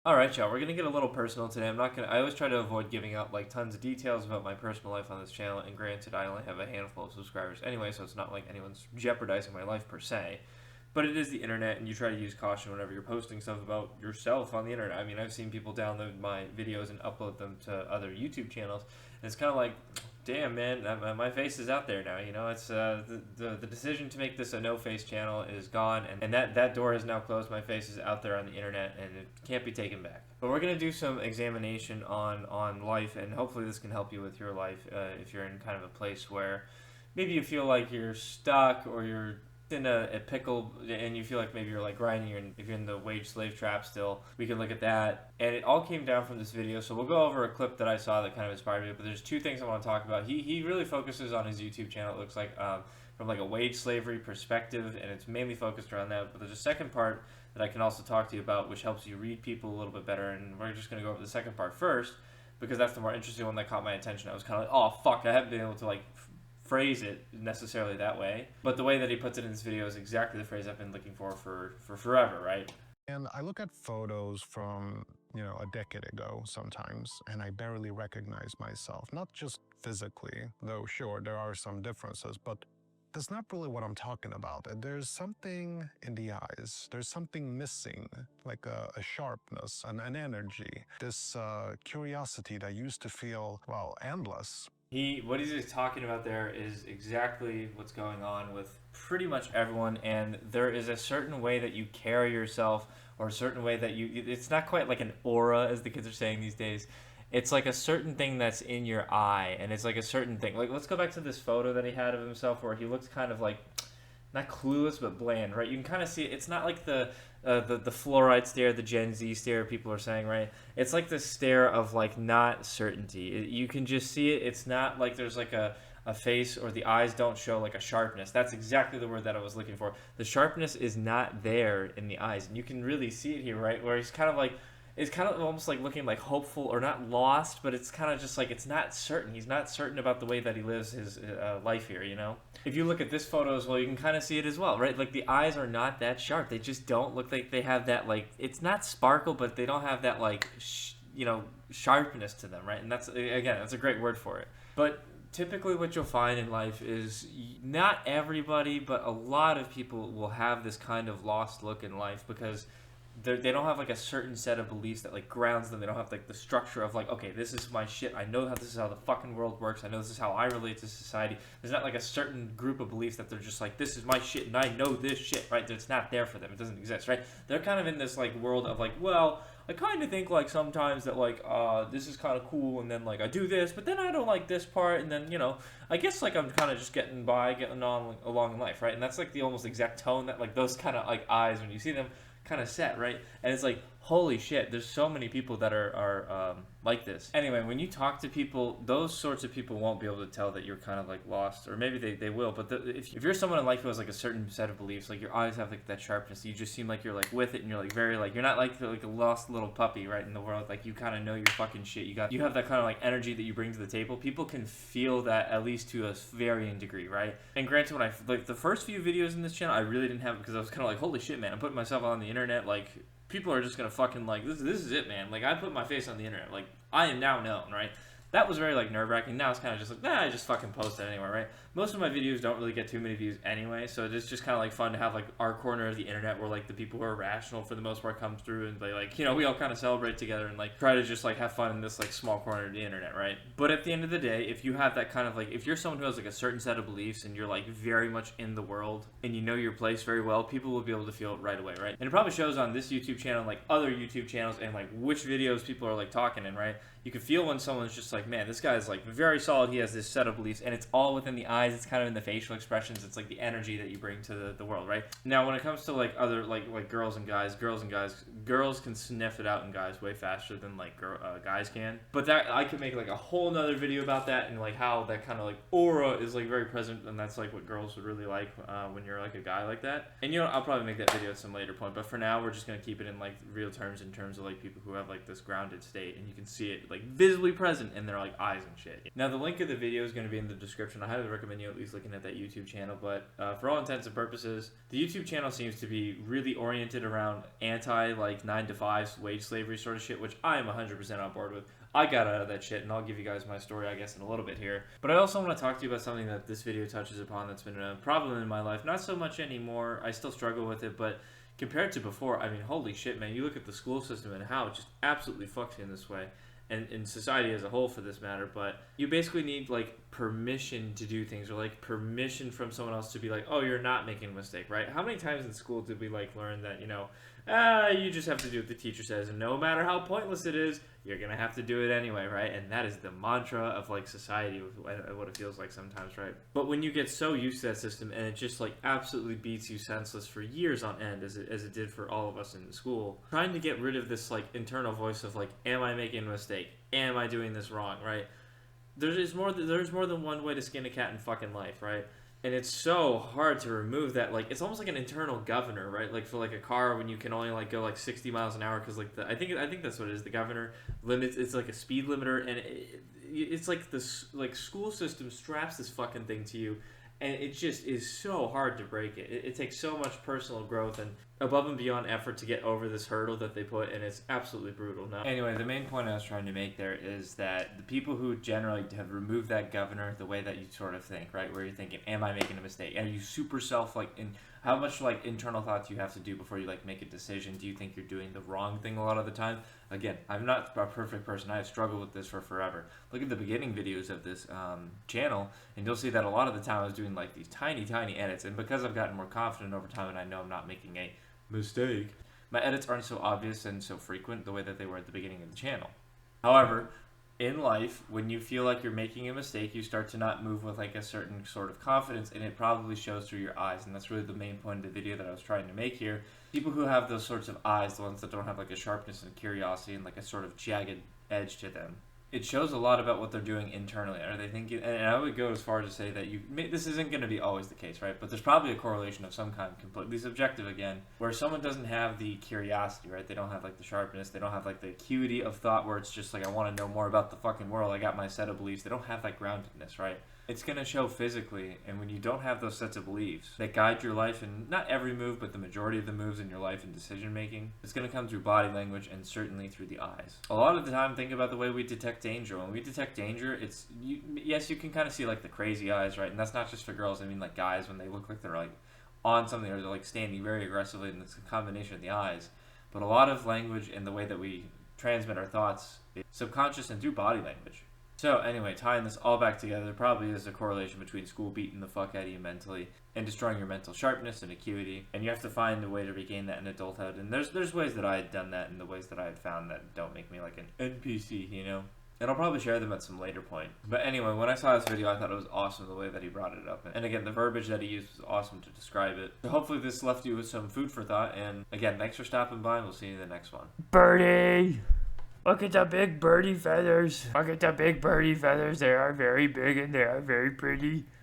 All right, y'all. We're gonna get a little personal today. I always try to avoid giving out like tons of details about my personal life on this channel. And granted, I only have a handful of subscribers anyway, so it's not like anyone's jeopardizing my life per se. But it is the internet, and you try to use caution whenever you're posting stuff about yourself on the internet. I mean, I've seen people download my videos and upload them to other YouTube channels, and it's kind of like, damn, man, my face is out there now. You know, it's the decision to make this a no face channel is gone, and that door has now closed. My face is out there on the internet, and it can't be taken back. But we're gonna do some examination on life, and hopefully this can help you with your life if you're in kind of a place where maybe you feel like you're stuck or you're in a pickle and you feel like maybe you're like grinding, if you're in the wage slave trap still, we can look at that. And it all came down from this video, so we'll go over a clip that I saw that kind of inspired me. But there's two things I want to talk about. He really focuses on his YouTube channel, it looks like, from like a wage slavery perspective, and it's mainly focused around that. But there's a second part that I can also talk to you about, which helps you read people a little bit better. And we're just going to go over the second part first, because that's the more interesting one that caught my attention. I was kind of like, oh fuck, I haven't been able to like phrase it necessarily that way, but the way that he puts it in this video is exactly the phrase I've been looking for forever, right? And I look at photos from, a decade ago sometimes, and I barely recognize myself. Not just physically, though sure, there are some differences, but that's not really what I'm talking about. There's something in the eyes. There's something missing, like a sharpness, an energy, this curiosity that used to feel, well, endless. What he's talking about there is exactly what's going on with pretty much everyone, and there is a certain way that you carry yourself, or a certain way that it's not quite like an aura, as the kids are saying these days. It's like a certain thing that's in your eye, and it's like a certain thing. Like, let's go back to this photo that he had of himself where he looks kind of like not clueless but bland, right? You can kind of see it. It's not like the fluoride stare, the Gen Z stare people are saying, right? It's like the stare of like not certainty. You can just see it. It's not like there's like a face, or the eyes don't show like a sharpness. That's exactly the word that I was looking for. The sharpness is not there in the eyes, and you can really see it here, right? Where he's kind of like, it's kind of almost like looking like hopeful or not lost, but it's kind of just like it's not certain. He's not certain about the way that he lives his life here, you know? If you look at this photo as well, you can kind of see it as well, right? Like the eyes are not that sharp. They just don't look like they have that, like, it's not sparkle, but they don't have that, like, sharpness to them, right? And that's, again, that's a great word for it. But typically what you'll find in life is not everybody, but a lot of people will have this kind of lost look in life because they don't have like a certain set of beliefs that like grounds them. They don't have like the structure of like, okay, this is my shit. I know how this is how the fucking world works. I know this is how I relate to society. There's not like a certain group of beliefs that they're just like, this is my shit and I know this shit, right? It's not there for them. It doesn't exist, right? They're kind of in this like world of like, well, I kind of think like sometimes that like this is kind of cool, and then like I do this, but then I don't like this part, and then I guess like I'm kind of just getting on along in life, right? And that's like the almost exact tone that like those kind of like eyes when you see them kind of set, right? And it's like, holy shit, there's so many people that are like this. Anyway, when you talk to people, those sorts of people won't be able to tell that you're kind of like lost, or maybe they will, but if you're someone in life who has like a certain set of beliefs, like your eyes have like that sharpness, you just seem like you're like with it, and you're like very like, you're not like a lost little puppy, right, in the world. Like you kind of know your fucking shit. You have that kind of like energy that you bring to the table. People can feel that, at least to a varying degree, right? And granted, when I like the first few videos in this channel, I really didn't have it because I was kind of like, holy shit, man, I'm putting myself on the internet, like people are just gonna fucking like this is it, man. Like I put my face on the internet, like I am now known, right? That was very like nerve-wracking. Now it's kind of just like, nah, I just fucking post it anywhere, right? Most of my videos don't really get too many views anyway, so it's just kind of like fun to have like our corner of the internet where like the people who are rational for the most part come through, and they like, we all kind of celebrate together and like try to just like have fun in this like small corner of the internet, right? But at the end of the day, if you have that kind of like, if you're someone who has like a certain set of beliefs and you're like very much in the world and you know your place very well, people will be able to feel it right away, right? And it probably shows on this YouTube channel, like other YouTube channels, and like which videos people are like talking in, right? You can feel when someone's just like, man, this guy's like very solid. He has this set of beliefs, and it's all within the eyes. It's kind of in the facial expressions. It's like the energy that you bring to the world, right? Now, when it comes to like other like girls and guys, girls can sniff it out in guys way faster than like guys can. But that I could make like a whole nother video about that, and like how that kind of like aura is like very present, and that's like what girls would really like when you're like a guy like that. And I'll probably make that video at some later point. But for now, we're just gonna keep it in like real terms, in terms of like people who have like this grounded state, and you can see it like visibly present in their like eyes and shit. Now the link of the video is going to be in the description. I highly recommend you at least looking at that YouTube channel. But for all intents and purposes, the YouTube channel seems to be really oriented around anti like 9-to-5 wage slavery sort of shit, which I am 100% on board with. I got out of that shit, and I'll give you guys my story, I guess, in a little bit here. But I also want to talk to you about something that this video touches upon that's been a problem in my life. Not so much anymore. I still struggle with it, but compared to before, I mean, holy shit, man. You look at the school system and how it just absolutely fucks you in this way. And in society as a whole, for this matter. But you basically need, like, permission to do things, or, like, permission from someone else to be like, oh, you're not making a mistake, right? How many times in school did we, like, learn that, you know, you just have to do what the teacher says, and no matter how pointless it is, you're gonna have to do it anyway, right? And that is the mantra of like society, what it feels like sometimes, right? But when you get so used to that system and it just like absolutely beats you senseless for years on end, as it did for all of us in school, trying to get rid of this like internal voice of like, am I making a mistake? Am I doing this wrong, right? There's more than one way to skin a cat in fucking life, right? And it's so hard to remove that. Like, it's almost like an internal governor, right? Like for like a car, when you can only like go like 60 miles an hour, because like I think that's what it is. The governor limits. It's like a speed limiter, and it's like this like school system straps this fucking thing to you, and it just is so hard to break it. It takes so much personal growth and above and beyond effort to get over this hurdle that they put, and it's absolutely brutal. Now, anyway, the main point I was trying to make there is that the people who generally have removed that governor, the way that you sort of think, right, where you're thinking, am I making a mistake? Are you super how much like internal thoughts you have to do before you like make a decision? Do you think you're doing the wrong thing a lot of the time? Again, I'm not a perfect person. I have struggled with this for forever. Look at the beginning videos of this channel, and you'll see that a lot of the time I was doing like these tiny edits, and because I've gotten more confident over time and I know I'm not making a mistake, my edits aren't so obvious and so frequent the way that they were at the beginning of the channel. However, in life, when you feel like you're making a mistake, you start to not move with like a certain sort of confidence, and it probably shows through your eyes. And that's really the main point of the video that I was trying to make here. People who have those sorts of eyes, the ones that don't have like a sharpness and curiosity and like a sort of jagged edge to them, it shows a lot about what they're doing internally. Are they thinking? And I would go as far as to say that this isn't going to be always the case, right? But there's probably a correlation of some kind, completely subjective again, where someone doesn't have the curiosity, right? They don't have like the sharpness. They don't have like the acuity of thought, where it's just like, I want to know more about the fucking world. I got my set of beliefs. They don't have that groundedness, right? It's going to show physically, and when you don't have those sets of beliefs that guide your life, and not every move, but the majority of the moves in your life and decision making, it's going to come through body language and certainly through the eyes. A lot of the time, think about the way we detect danger. When we detect danger, yes, you can kind of see like the crazy eyes, right? And that's not just for girls. I mean like guys, when they look like they're like on something, or they're like standing very aggressively, and it's a combination of the eyes. But a lot of language and the way that we transmit our thoughts is subconscious and through body language. So anyway, tying this all back together, there probably is a correlation between school beating the fuck out of you mentally and destroying your mental sharpness and acuity, and you have to find a way to regain that in adulthood. And there's ways that I had done that, and the ways that I had found that don't make me like an NPC, you know? And I'll probably share them at some later point. But anyway, when I saw this video, I thought it was awesome the way that he brought it up. And again, the verbiage that he used was awesome to describe it. So hopefully this left you with some food for thought. And again, thanks for stopping by, and we'll see you in the next one. Birdie! Look at the big birdie feathers. Look at the big birdie feathers. They are very big and they are very pretty.